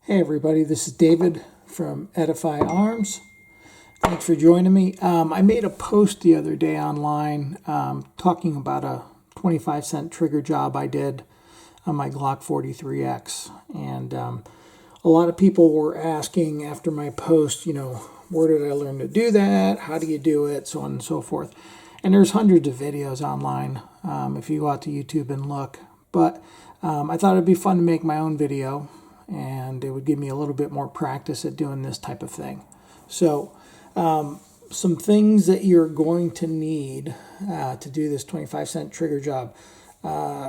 Hey everybody, this is David from Edify Arms. Thanks for joining me. I made a post the other day online talking about a 25-cent trigger job I did on my Glock 43X. And a lot of people were asking after my post, where did I learn to do that? How do you do it? So on and so forth. And there's hundreds of videos online if you go out to YouTube and look. But I thought it'd be fun to make my own video, and it would give me a little bit more practice at doing this type of thing. So some things that you're going to need to do this 25-cent trigger job.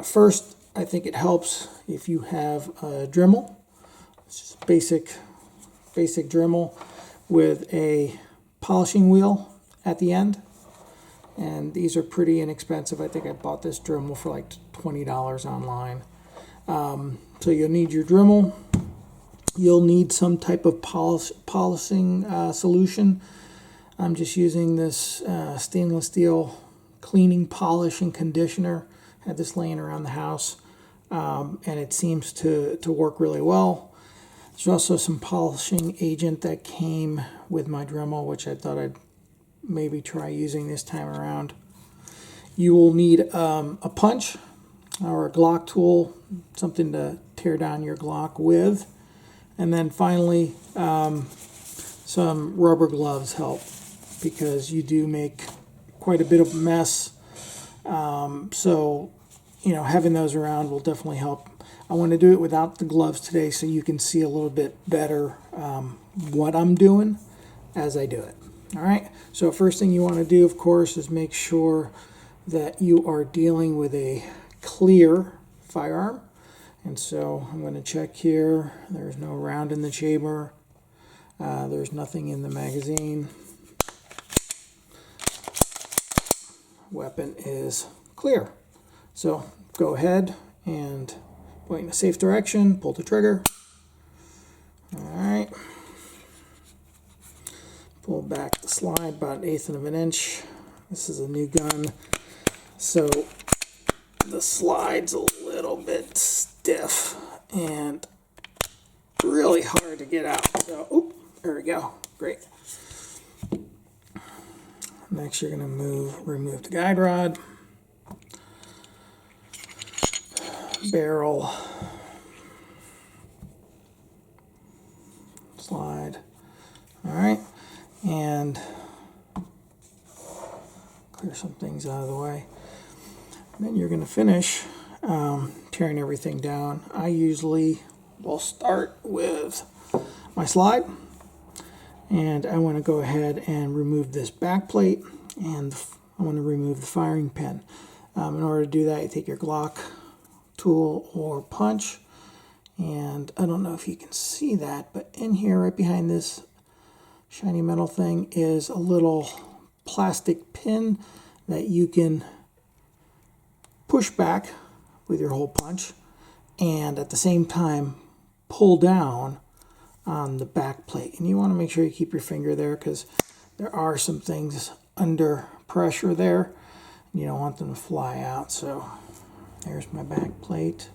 First, I think it helps if you have a Dremel. It's just a basic Dremel with a polishing wheel at the end. And these are pretty inexpensive. I think I bought this Dremel for like $20 online. So you'll need your Dremel. You'll need some type of polishing solution. I'm just using this stainless steel cleaning, polish, and conditioner. I had this laying around the house, and it seems to work really well. There's also some polishing agent that came with my Dremel, which I thought I'd maybe try using this time around. You will need a punch or a Glock tool, something to tear down your Glock with. And then finally, some rubber gloves help, because you do make quite a bit of mess. So, having those around will definitely help. I want to do it without the gloves today so you can see a little bit better what I'm doing as I do it. All right, so first thing you want to do, of course, is make sure that you are dealing with a clear firearm. And so I'm going to check here. There's no round in the chamber. There's nothing in the magazine. Weapon is clear. So go ahead and point in a safe direction, pull the trigger. All right. Pull back the slide about 1/8 of an inch. This is a new gun, so the slide's a little bit stiff and really hard to get out. So, there we go. Great. Next, you're going to remove the guide rod, barrel, slide. All right, and clear some things out of the way. And then you're going to finish tearing everything down. I usually will start with my slide, and I want to go ahead and remove this back plate, and I want to remove the firing pin. In order to do that, you take your Glock tool or punch, and I don't know if you can see that, but in here, right behind this shiny metal thing, is a little plastic pin that you can push back with your hole punch, and at the same time pull down on the back plate. And you want to make sure you keep your finger there, because there are some things under pressure there. You don't want them to fly out. So there's my back plate,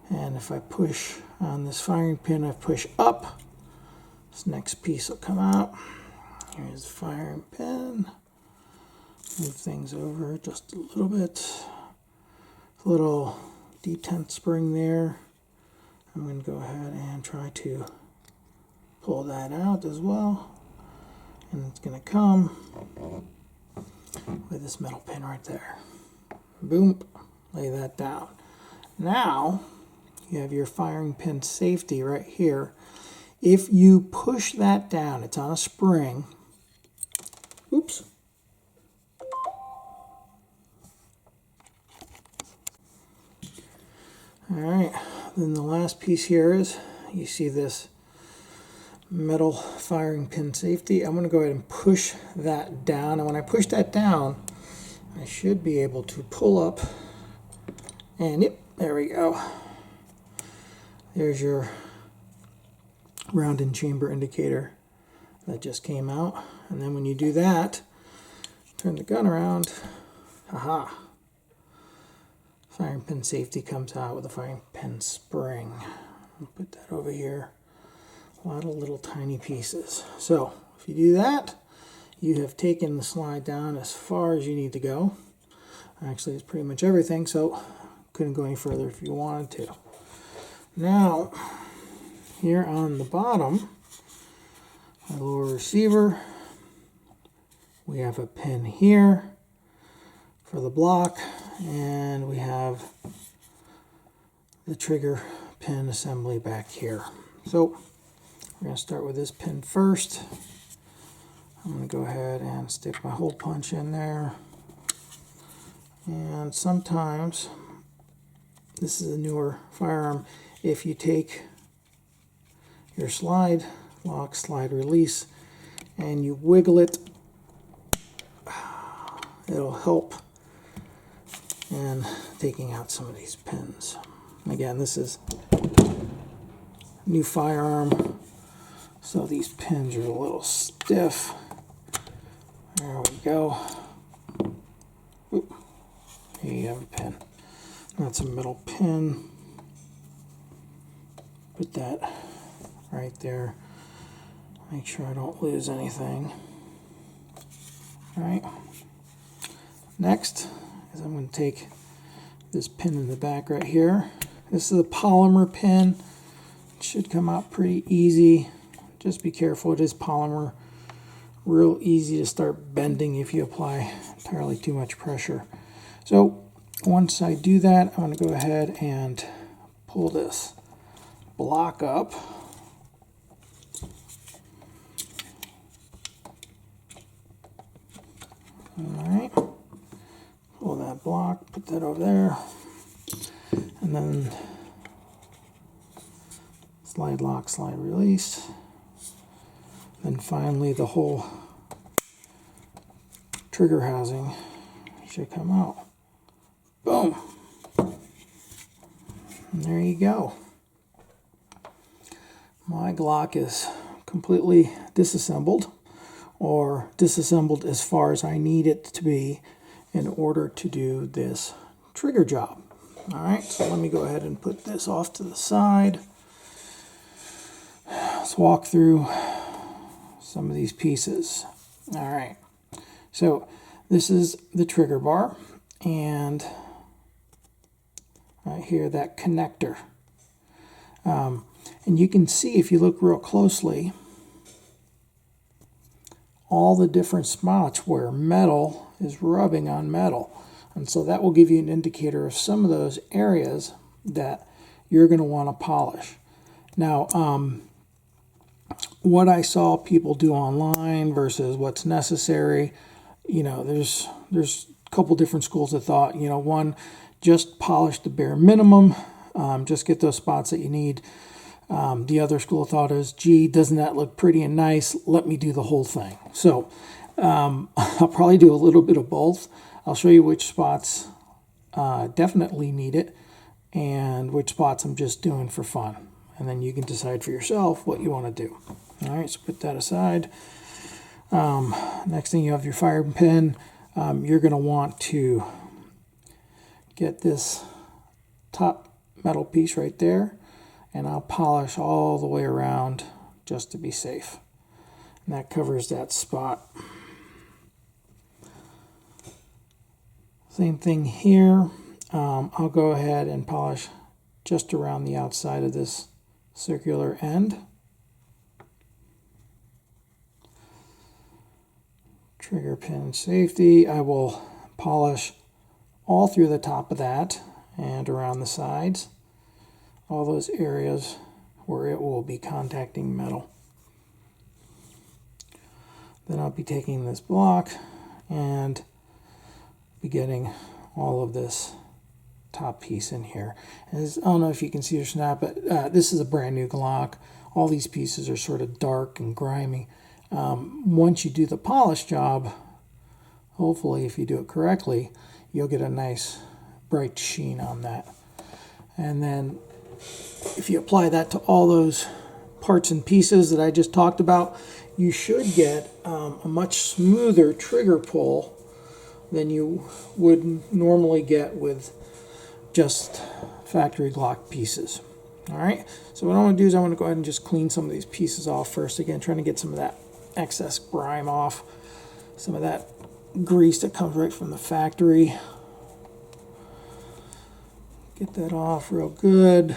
and if I push on this firing pin, I push up, this next piece will come out. Here's the firing pin. Move things over just a little bit. A little detent spring there. I'm going to go ahead and try to pull that out as well. And it's going to come with this metal pin right there. Boom. Lay that down. Now you have your firing pin safety right here. If you push that down, it's on a spring. Oops. All right, then the last piece here is, you see this metal firing pin safety. I'm going to go ahead and push that down, and when I push that down, I should be able to pull up, and yep, there we go. There's your round in chamber indicator that just came out. And then when you do that, turn the gun around, haha. Firing pin safety comes out with a firing pin spring. I'll put that over here. A lot of little tiny pieces. So if you do that, you have taken the slide down as far as you need to go. Actually, it's pretty much everything, so couldn't go any further if you wanted to. Now, here on the bottom, my lower receiver, we have a pin here for the block, and we have the trigger pin assembly back here. So we're going to start with this pin first. I'm going to go ahead and stick my hole punch in there. And sometimes, this is a newer firearm, if you take your slide lock, slide release, and you wiggle it, it'll help in taking out some of these pins. Again, this is new firearm, so these pins are a little stiff. There we go. Oop. Here you have a pin. That's a metal pin. Put that right there. Make sure I don't lose anything. All right. Next is I'm going to take this pin in the back right here. This is a polymer pin. It should come out pretty easy. Just be careful, it is polymer. Real easy to start bending if you apply entirely too much pressure. So once I do that, I'm going to go ahead and pull this block up. Alright, pull that block, put that over there, and then slide lock, slide release. Then finally the whole trigger housing should come out. Boom! And there you go. My Glock is completely disassembled, or disassembled as far as I need it to be in order to do this trigger job. Alright, so let me go ahead and put this off to the side. Let's walk through some of these pieces. Alright, so this is the trigger bar, and right here, that connector. And you can see, if you look real closely, all the different spots where metal is rubbing on metal. And so that will give you an indicator of some of those areas that you're going to want to polish. Now, what I saw people do online versus what's necessary, you know, there's a couple different schools of thought. You know, one, just polish the bare minimum, just get those spots that you need. The other school of thought is, gee, doesn't that look pretty and nice? Let me do the whole thing. So I'll probably do a little bit of both. I'll show you which spots definitely need it and which spots I'm just doing for fun. And then you can decide for yourself what you want to do. All right, so put that aside. Next thing, you have your fire pin. You're going to want to get this top metal piece right there, and I'll polish all the way around just to be safe. And that covers that spot. Same thing here. I'll go ahead and polish just around the outside of this circular end. Trigger pin safety, I will polish all through the top of that and around the sides, all those areas where it will be contacting metal. Then I'll be taking this block and be getting all of this top piece in here. I don't know if you can see or snap, but this is a brand new Glock. All these pieces are sort of dark and grimy. Once you do the polish job, hopefully if you do it correctly, you'll get a nice bright sheen on that. And then if you apply that to all those parts and pieces that I just talked about, you should get a much smoother trigger pull than you would normally get with just factory Glock pieces. All right, so what I want to do is I want to go ahead and just clean some of these pieces off first. Again, trying to get some of that excess grime off, some of that grease that comes right from the factory. Get that off real good.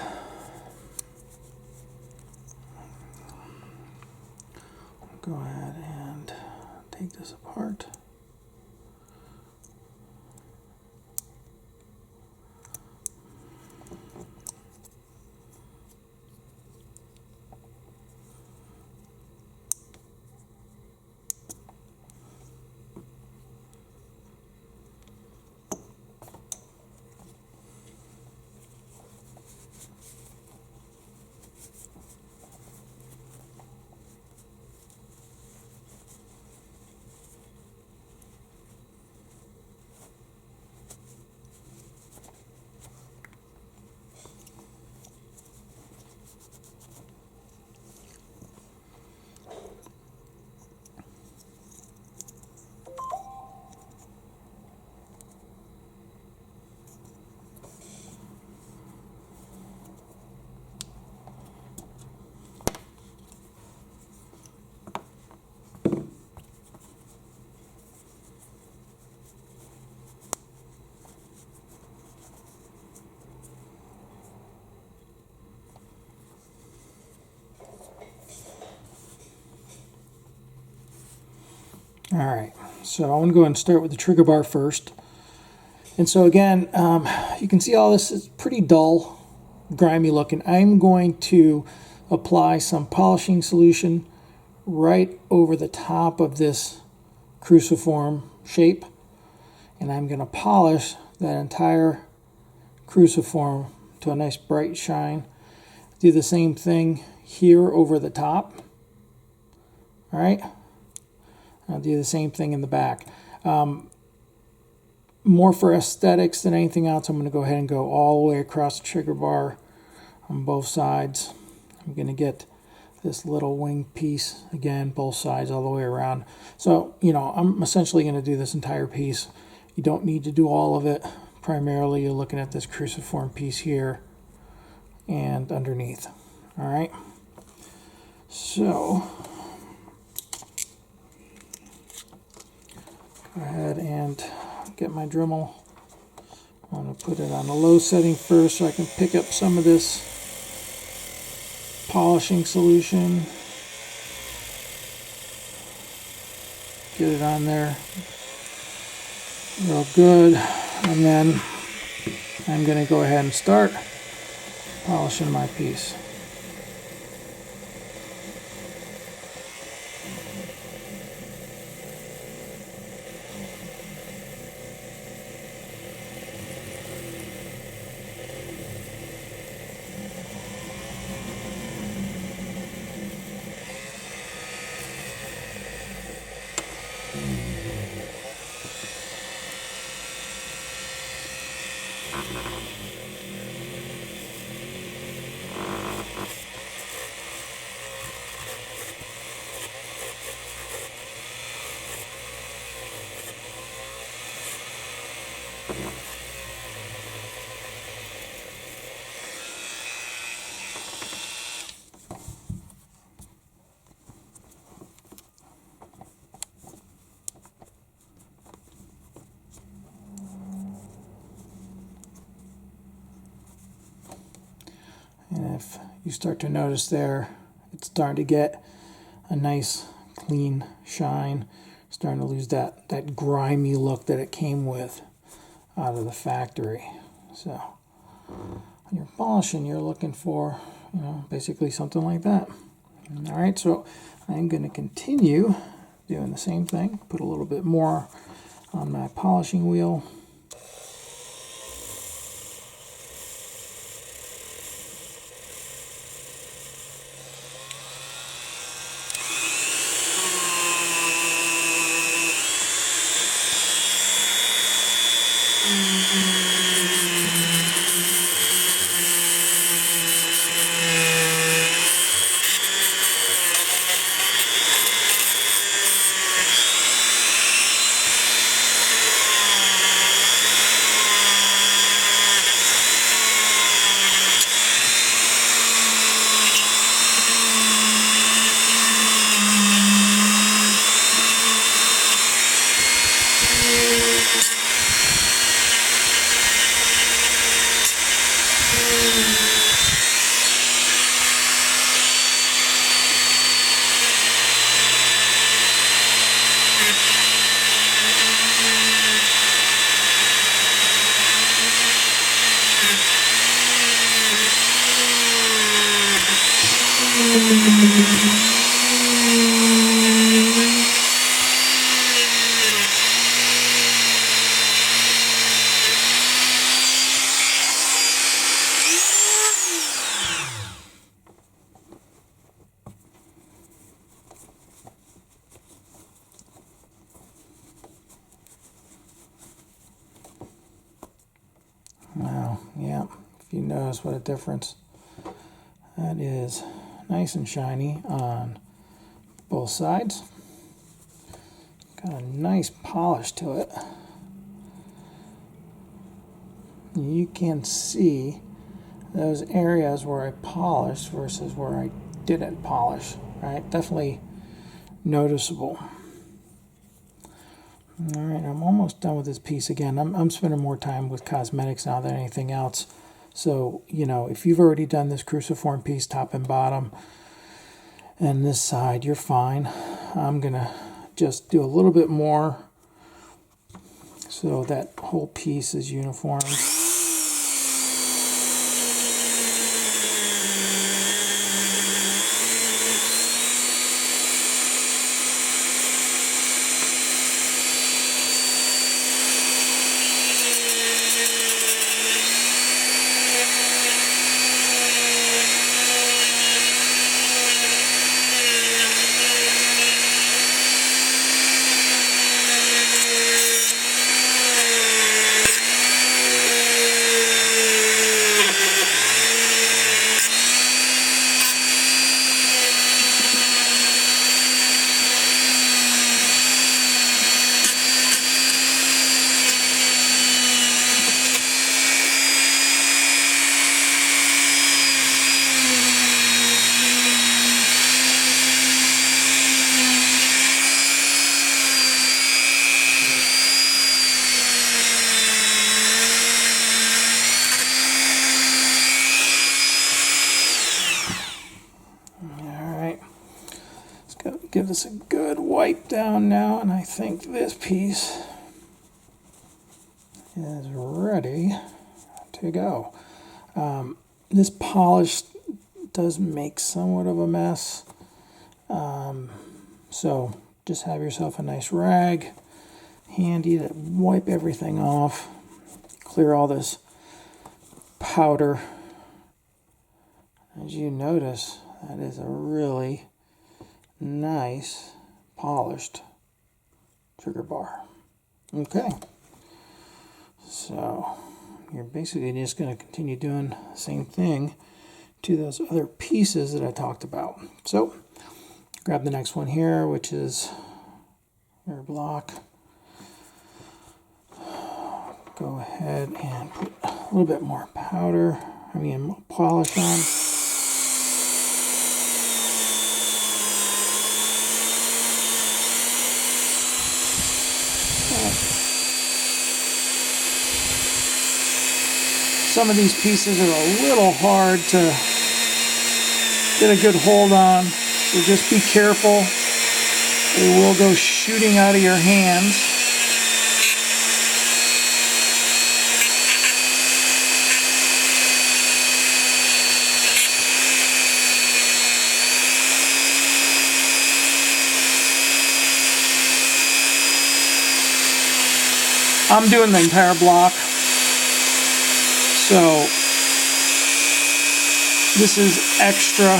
Go ahead and take this apart. All right, so I'm going to go ahead and start with the trigger bar first. And so again, you can see all this is pretty dull, grimy looking. I'm going to apply some polishing solution right over the top of this cruciform shape, and I'm going to polish that entire cruciform to a nice bright shine. Do the same thing here over the top. All right. I'll do the same thing in the back. More for aesthetics than anything else, I'm going to go ahead and go all the way across the trigger bar on both sides. I'm going to get this little wing piece, again, both sides all the way around. So, you know, I'm essentially going to do this entire piece. You don't need to do all of it. Primarily, you're looking at this cruciform piece here and underneath. All right. So go ahead and get my Dremel. I'm going to put it on the low setting first so I can pick up some of this polishing solution. Get it on there real good. And then I'm going to go ahead and start polishing my piece. And if you start to notice there, it's starting to get a nice clean shine, starting to lose that grimy look that it came with out of the factory. So when you're polishing, you're looking for, you know, basically something like that. All right, so I'm going to continue doing the same thing. Put a little bit more on my polishing wheel. So, yeah, if you notice what a difference that is. Nice and shiny on both sides. Got a nice polish to it. You can see those areas where I polished versus where I didn't polish, right? Definitely noticeable. All right, I'm almost done with this piece again. I'm spending more time with cosmetics now than anything else. So, you know, if you've already done this cruciform piece top and bottom and this side, you're fine. I'm going to just do a little bit more so that whole piece is uniform. Give this a good wipe down now, and I think this piece is ready to go. This polish does make somewhat of a mess, so just have yourself a nice rag handy to wipe everything off, clear all this powder. As you notice, that is a really nice polished trigger bar. Okay, so you're basically just going to continue doing the same thing to those other pieces that I talked about. So grab the next one here, which is your block. Go ahead and put a little bit more powder, polish on. Some of these pieces are a little hard to get a good hold on, so just be careful. They will go shooting out of your hands. I'm doing the entire block. So this is extra.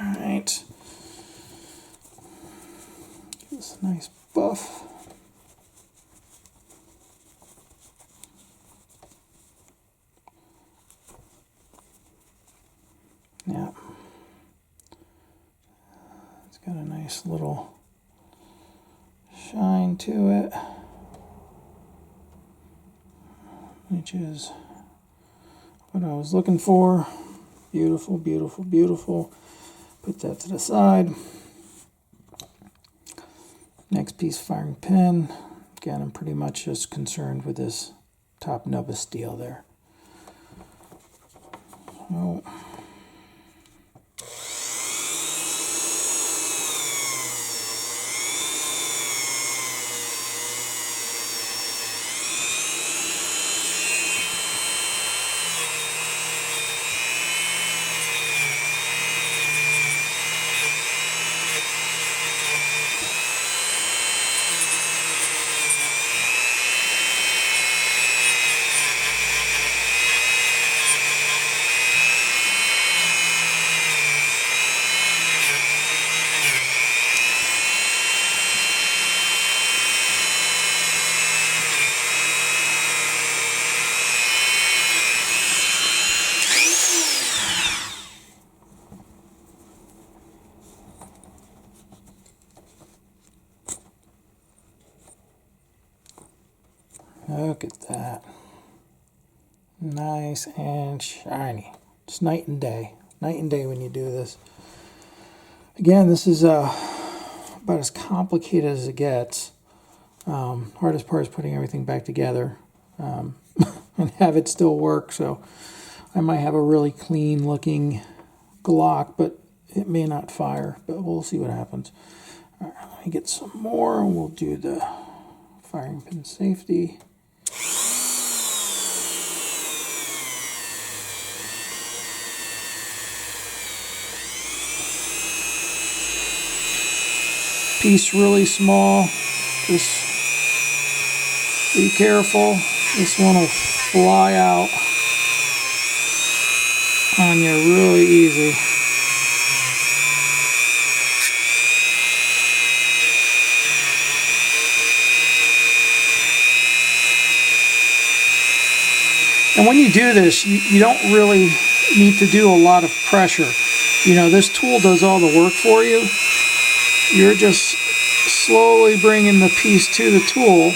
Alright. Give this a nice buff. Yeah. It's got a nice little shine to it, which is what I was looking for. Beautiful, beautiful, beautiful. Put that to the side. Next piece, firing pin. Again, I'm pretty much just concerned with this top nub of steel there. So, look at that. Nice and shiny. It's night and day. Night and day when you do this. Again, this is about as complicated as it gets. Hardest part is putting everything back together and have it still work. So I might have a really clean looking Glock, but it may not fire. But we'll see what happens. All right, let me get some more. We'll do the firing pin safety. Piece really small. Just be careful. This one will fly out on you really easy. And when you do this, you don't really need to do a lot of pressure. You know, this tool does all the work for you. You're just slowly bringing the piece to the tool,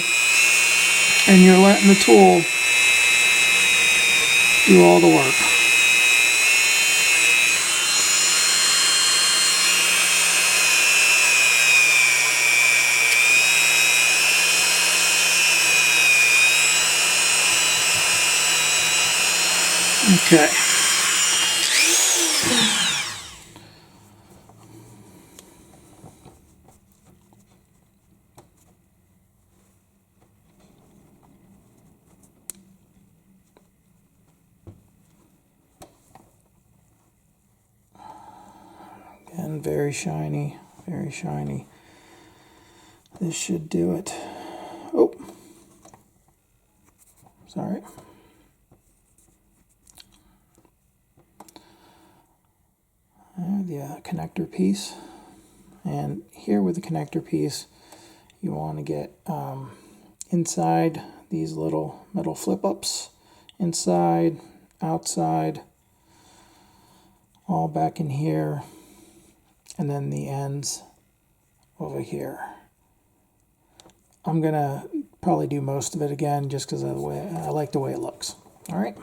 and you're letting the tool do all the work. Okay. And very shiny, very shiny. This should do it. Oh, sorry. The connector piece. And here with the connector piece, you want to get inside these little metal flip-ups. Inside, outside, all back in here. And then the ends over here. I'm gonna probably do most of it again just because of the way I like the way it looks. All right.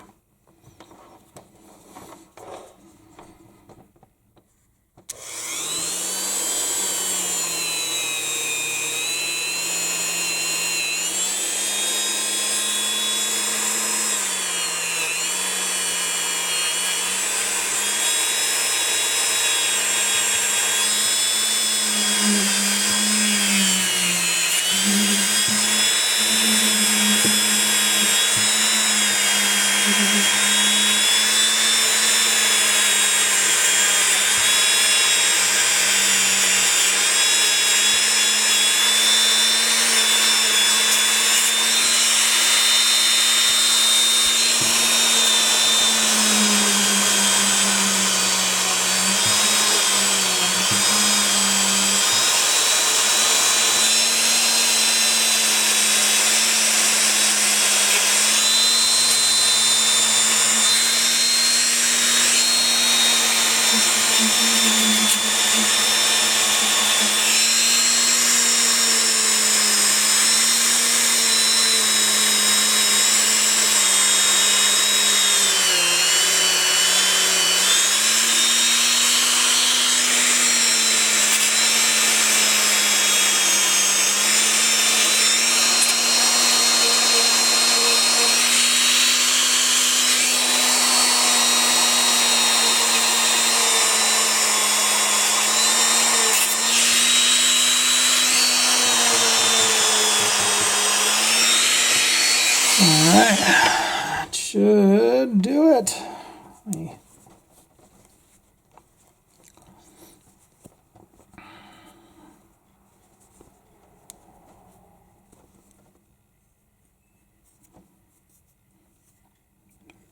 should do it.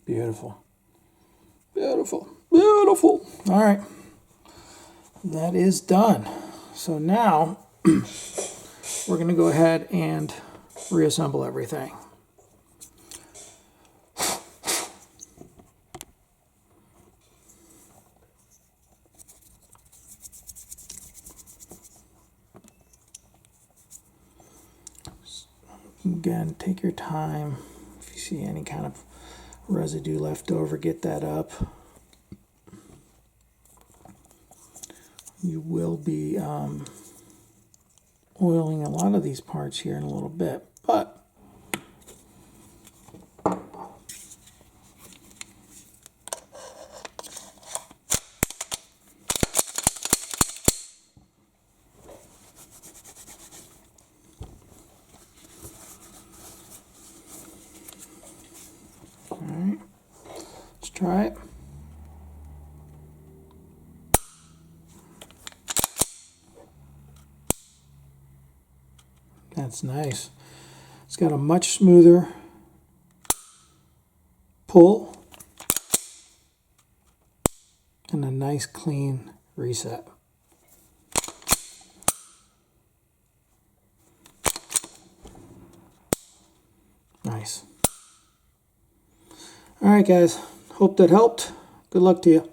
Beautiful. Beautiful. Beautiful. All right. That is done. So now we're going to go ahead and reassemble everything. Again, take your time. If you see any kind of residue left over, get that up. You will be oiling a lot of these parts here in a little bit, but all right, let's try it. That's nice. It's got a much smoother pull and a nice clean reset. Nice. All right, guys. Hope that helped. Good luck to you.